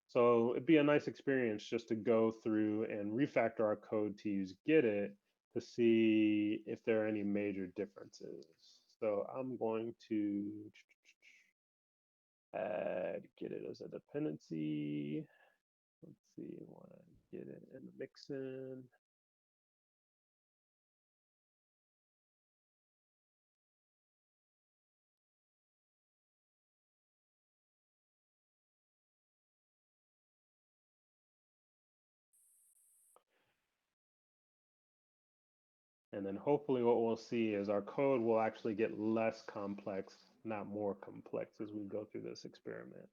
So it'd be a nice experience just to go through and refactor our code to use Get It to see if there are any major differences. So I'm going to add Get It as a dependency. Let's see, want to get it in the mixin. And then hopefully what we'll see is our code will actually get less complex, not more complex as we go through this experiment.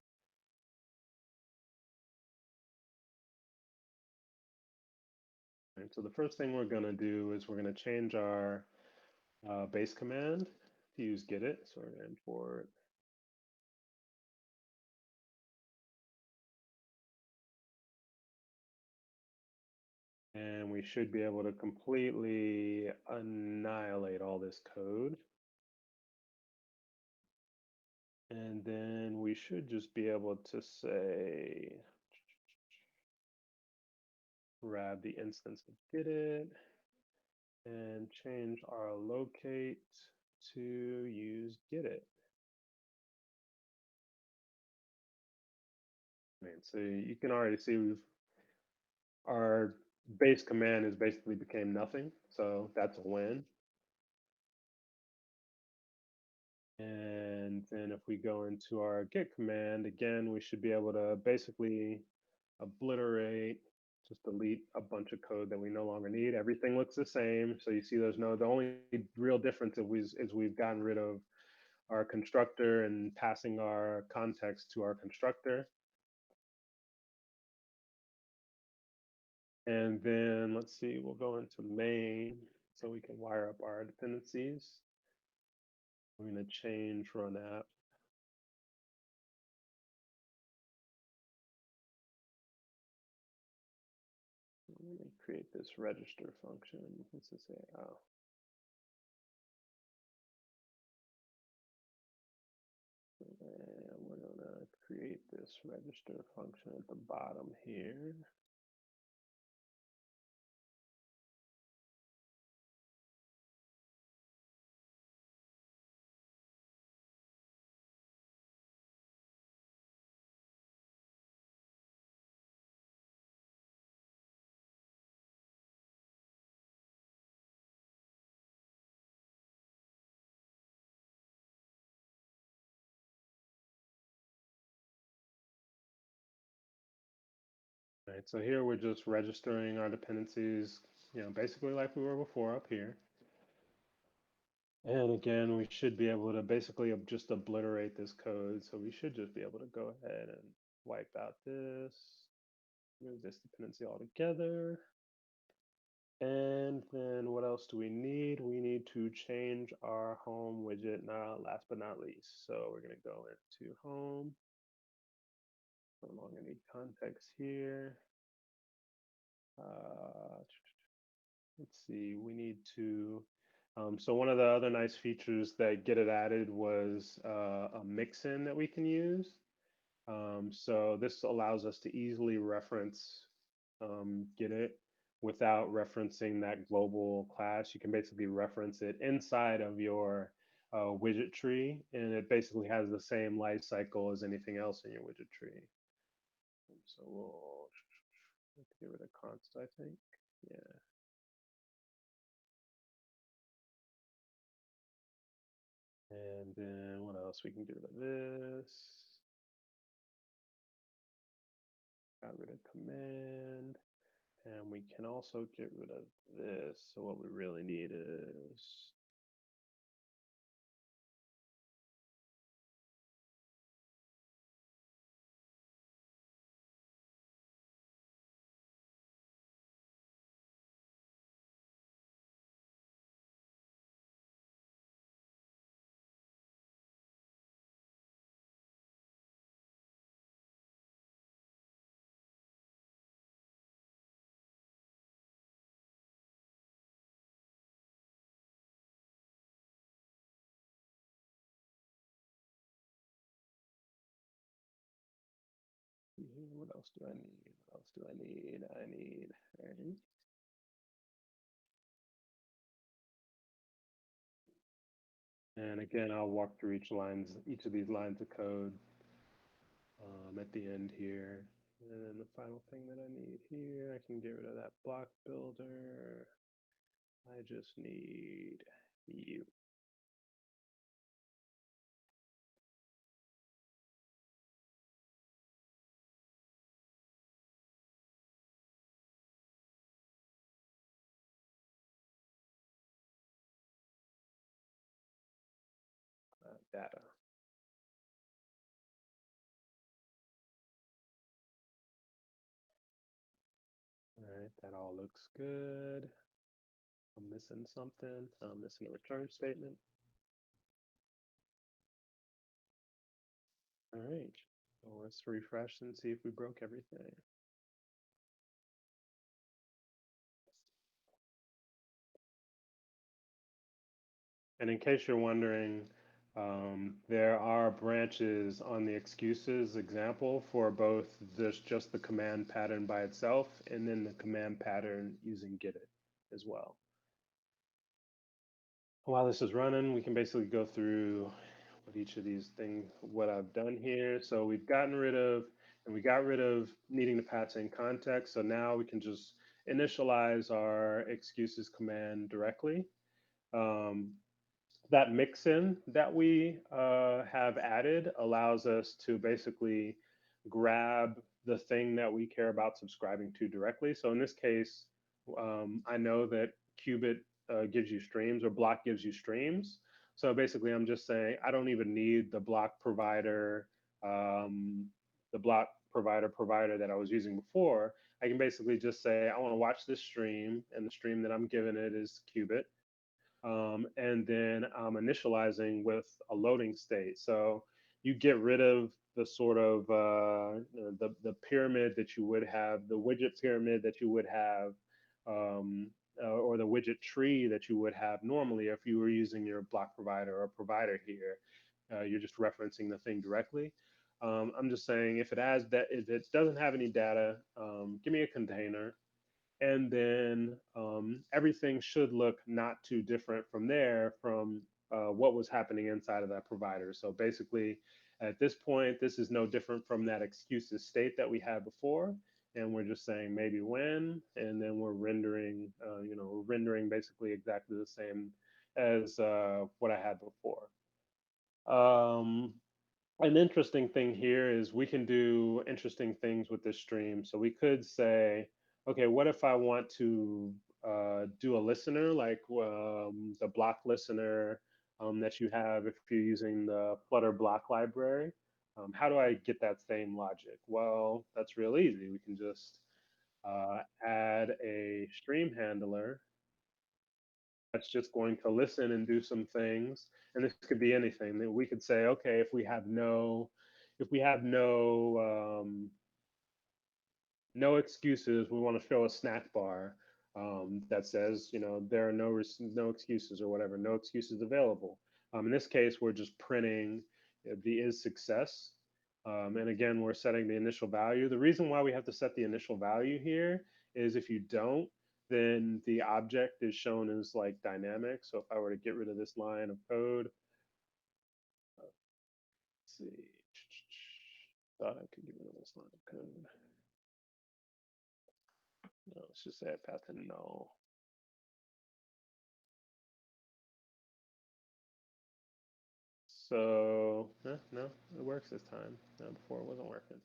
Right, so the first thing we're going to do is we're going to change our base command to use Get It. So we're going to import and we should be able to completely annihilate all this code. And then we should just be able to say, grab the instance of Get It and change our locate to use Get It. So you can already see our base command has basically became nothing. So that's a win. And then if we go into our git command, again, we should be able to basically obliterate, just delete a bunch of code that we no longer need. Everything looks the same. So you see the only real difference is we've gotten rid of our constructor and passing our context to our constructor. And then let's see, we'll go into main so we can wire up our dependencies. We're going to change run app. Let me create this register function. Let's just say, oh. And we're going to create this register function at the bottom here. Right, so here we're just registering our dependencies, basically like we were before up here. And again, we should be able to basically just obliterate this code. So we should just be able to go ahead and wipe out this, move this dependency altogether. And then what else do we need? We need to change our home widget now, last but not least. So we're going to go into home long I need context here. Let's see, we need to, so one of the other nice features that Get It added was a mix-in that we can use. So this allows us to easily reference Get It without referencing that global class. You can basically reference it inside of your widget tree, and it basically has the same life cycle as anything else in your widget tree. So we'll get rid of const, I think. Yeah. And then what else? We can get rid of this. Got rid of command. And we can also get rid of this. So what we really need is what else do I need? What else do I need? I need, right? And again, I'll walk through each of these lines of code at the end here. And then the final thing that I need here, I can get rid of that block builder. I just need you. Data. All right, that all looks good. I'm missing something. I'm missing a return statement. All right, so let's refresh and see if we broke everything. And in case you're wondering, there are branches on the excuses example for both just the command pattern by itself and then the command pattern using get it as well. While this is running, we can basically go through what each of these things, what I've done here. So we've gotten rid of, and we got rid of needing to pass in context. So now we can just initialize our excuses command directly. That mix-in that we have added allows us to basically grab the thing that we care about subscribing to directly. So in this case, I know that Qubit gives you streams or BLOC gives you streams. So basically, I'm just saying I don't even need the BLOC provider, provider that I was using before. I can basically just say I want to watch this stream, and the stream that I'm giving it is Qubit. And then I'm initializing with a loading state. So you get rid of the sort of the pyramid that you would have, the widget pyramid that you would have, or the widget tree that you would have normally if you were using your block provider or provider here. You're just referencing the thing directly. I'm just saying if it doesn't have any data, give me a container. And then everything should look not too different from there from what was happening inside of that provider. So basically, at this point, this is no different from that excuses state that we had before. And we're just saying maybe when, and then we're rendering, we're rendering basically exactly the same as what I had before. An interesting thing here is we can do interesting things with this stream. So we could say, okay, what if I want to do a listener like the block listener that you have if you're using the Flutter block library? How do I get that same logic? Well, that's real easy. We can just add a stream handler that's just going to listen and do some things. And this could be anything that we could say, okay, if we have no no excuses. We want to show a snack bar that says, there are no excuses or whatever, no excuses available. In this case, we're just printing the is success. And again, we're setting the initial value. The reason why we have to set the initial value here is if you don't, then the object is shown as like dynamic. So if I were to get rid of this line of code, let's see, thought I could get rid of this line of code. No, let's just add path to null. So, no, it works this time. No, before it wasn't working.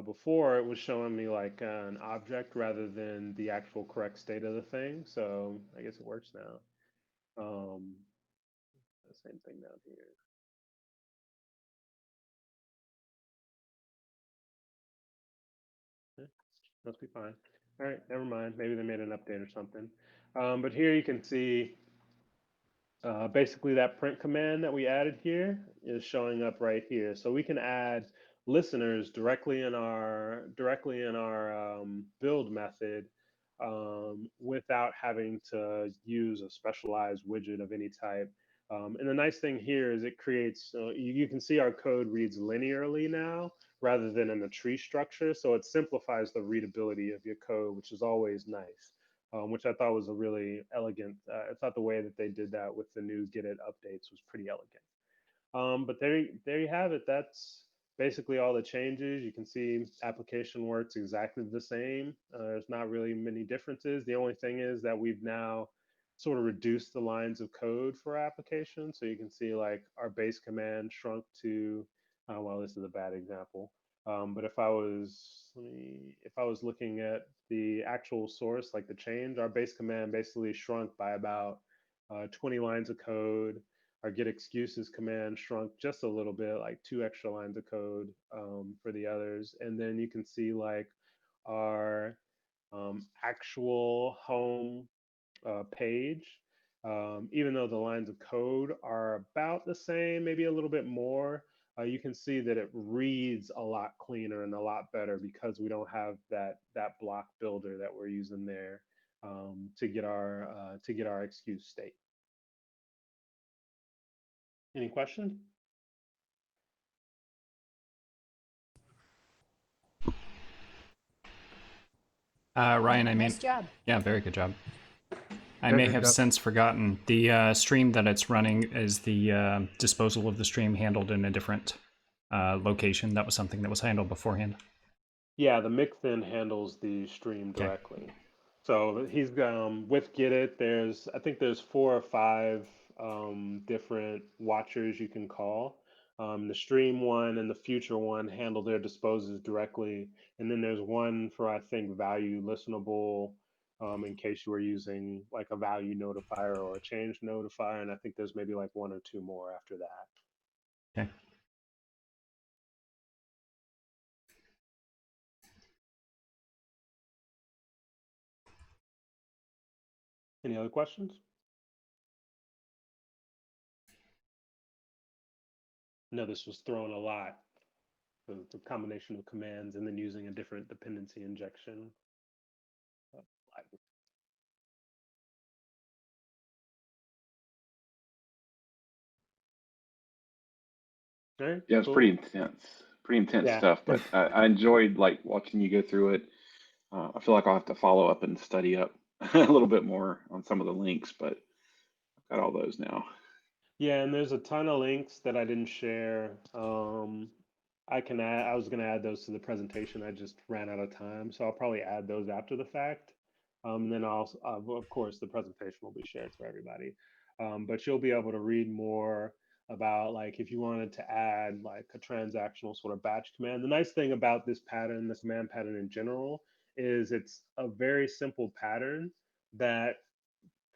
Before it was showing me like an object rather than the actual correct state of the thing. So I guess it works now. The same thing down here. Must be fine. All right, never mind. Maybe they made an update or something. But here you can see basically that print command that we added here is showing up right here. So we can add listeners directly in our build method without having to use a specialized widget of any type. And the nice thing here is it creates, you can see our code reads linearly now rather than in a tree structure. So it simplifies the readability of your code, which is always nice. Which I thought was a really elegant. I thought the way that they did that with the new Get It updates was pretty elegant. But there you have it. That's basically all the changes. You can see application works exactly the same. There's not really many differences. The only thing is that we've now sort of reduced the lines of code for application. So you can see like our base command shrunk to, well, this is a bad example. But if I was looking at the actual source, like the change, our base command basically shrunk by about 20 lines of code. Our get excuses command shrunk just a little bit, like 2 extra lines of code for the others. And then you can see like our actual home page, even though the lines of code are about the same, maybe a little bit more, you can see that it reads a lot cleaner and a lot better because we don't have that block builder that we're using there to get our excuse state. Any questions? Ryan, I mean, Nice job. yeah, very good job. I Yeah, may good have job. since forgotten the stream that it's running is the disposal of the stream handled in a different location. That was something that was handled beforehand. Yeah, the Mixin handles the stream Okay. directly. So he's with Get It. I think there's 4 or 5 different watchers you can call. The stream one and the future one handle their disposes directly, and then there's one for I think value listenable, in case you were using like a value notifier or a change notifier, and I think there's maybe like 1 or 2 more after that. Okay. Any other questions? No, this was thrown a lot. The combination of commands and then using a different dependency injection. Right, Yeah, it's cool. pretty intense Yeah. stuff. But I enjoyed like watching you go through it. I feel like I'll have to follow up and study up a little bit more on some of the links, but I've got all those now. Yeah, and there's a ton of links that I didn't share. I was gonna add those to the presentation. I just ran out of time, so I'll probably add those after the fact. And then I'll, of course, the presentation will be shared for everybody. But you'll be able to read more about like if you wanted to add like a transactional sort of batch command. The nice thing about this pattern, the command pattern in general, is it's a very simple pattern that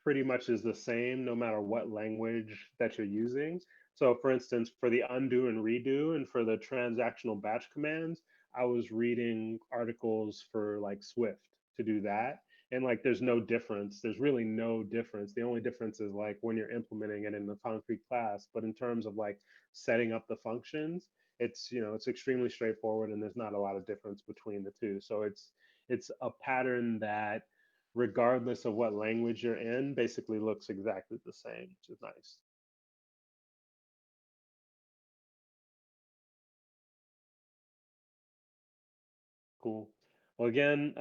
pretty much is the same no matter what language that you're using. So for instance, for the undo and redo and for the transactional batch commands, I was reading articles for like Swift to do that. And like there's no difference. There's really no difference. The only difference is like when you're implementing it in the concrete class. But in terms of like setting up the functions, it's it's extremely straightforward, and there's not a lot of difference between the two. So it's a pattern that, regardless of what language you're in, basically looks exactly the same, which is nice. Cool. Well, again,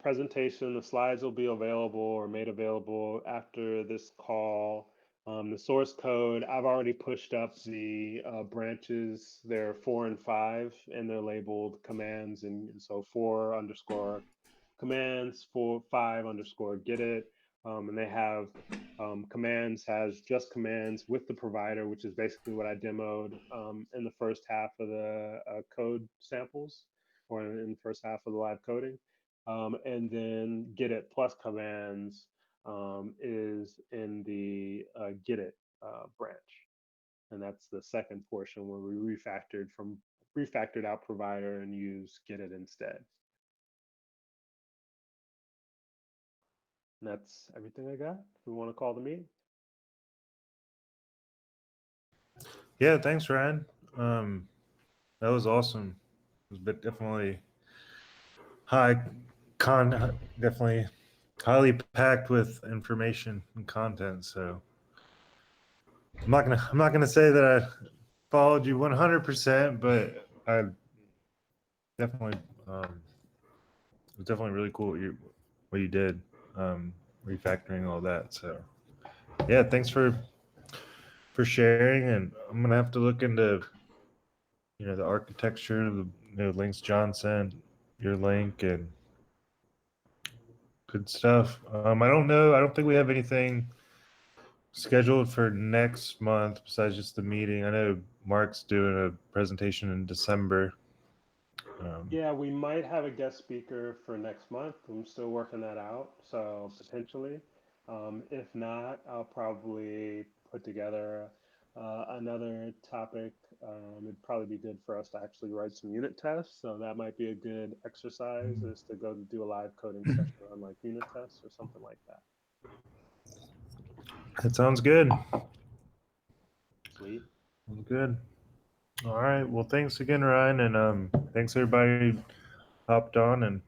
presentation, the slides will be available or made available after this call. The source code, I've already pushed up the branches. They're 4 and 5, and they're labeled commands. And so 4 underscore commands, 5 underscore get it. And they have commands has just commands with the provider, which is basically what I demoed in the first half of the code samples, or in the first half of the live coding. And then get it plus commands is in the get it branch. And that's the second portion where we refactored out provider and use get it instead. And that's everything I got. We want to call the meeting. Yeah, thanks, Ryan. That was awesome. It was definitely definitely highly packed with information and content. So I'm not gonna say that I followed you 100%, but I definitely it was definitely really cool what you did, refactoring all that. So yeah, thanks for sharing, and I'm gonna have to look into the architecture, the links John sent, your link, and good stuff. I don't know. I don't think we have anything scheduled for next month besides just the meeting. I know Mark's doing a presentation in December. Yeah, we might have a guest speaker for next month. I'm still working that out, so potentially. If not, I'll probably put together another topic. It'd probably be good for us to actually write some unit tests, so that might be a good exercise, is to go do a live coding session on like unit tests or something like that. That sounds good. Sweet. Sounds good. All right. Well, thanks again, Ryan, and thanks everybody who hopped on, and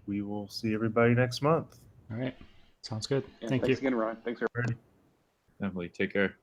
we will see everybody next month. All right. Sounds good. Yeah, Thank you. thanks again, Ryan. Thanks, everybody. Definitely. Take care.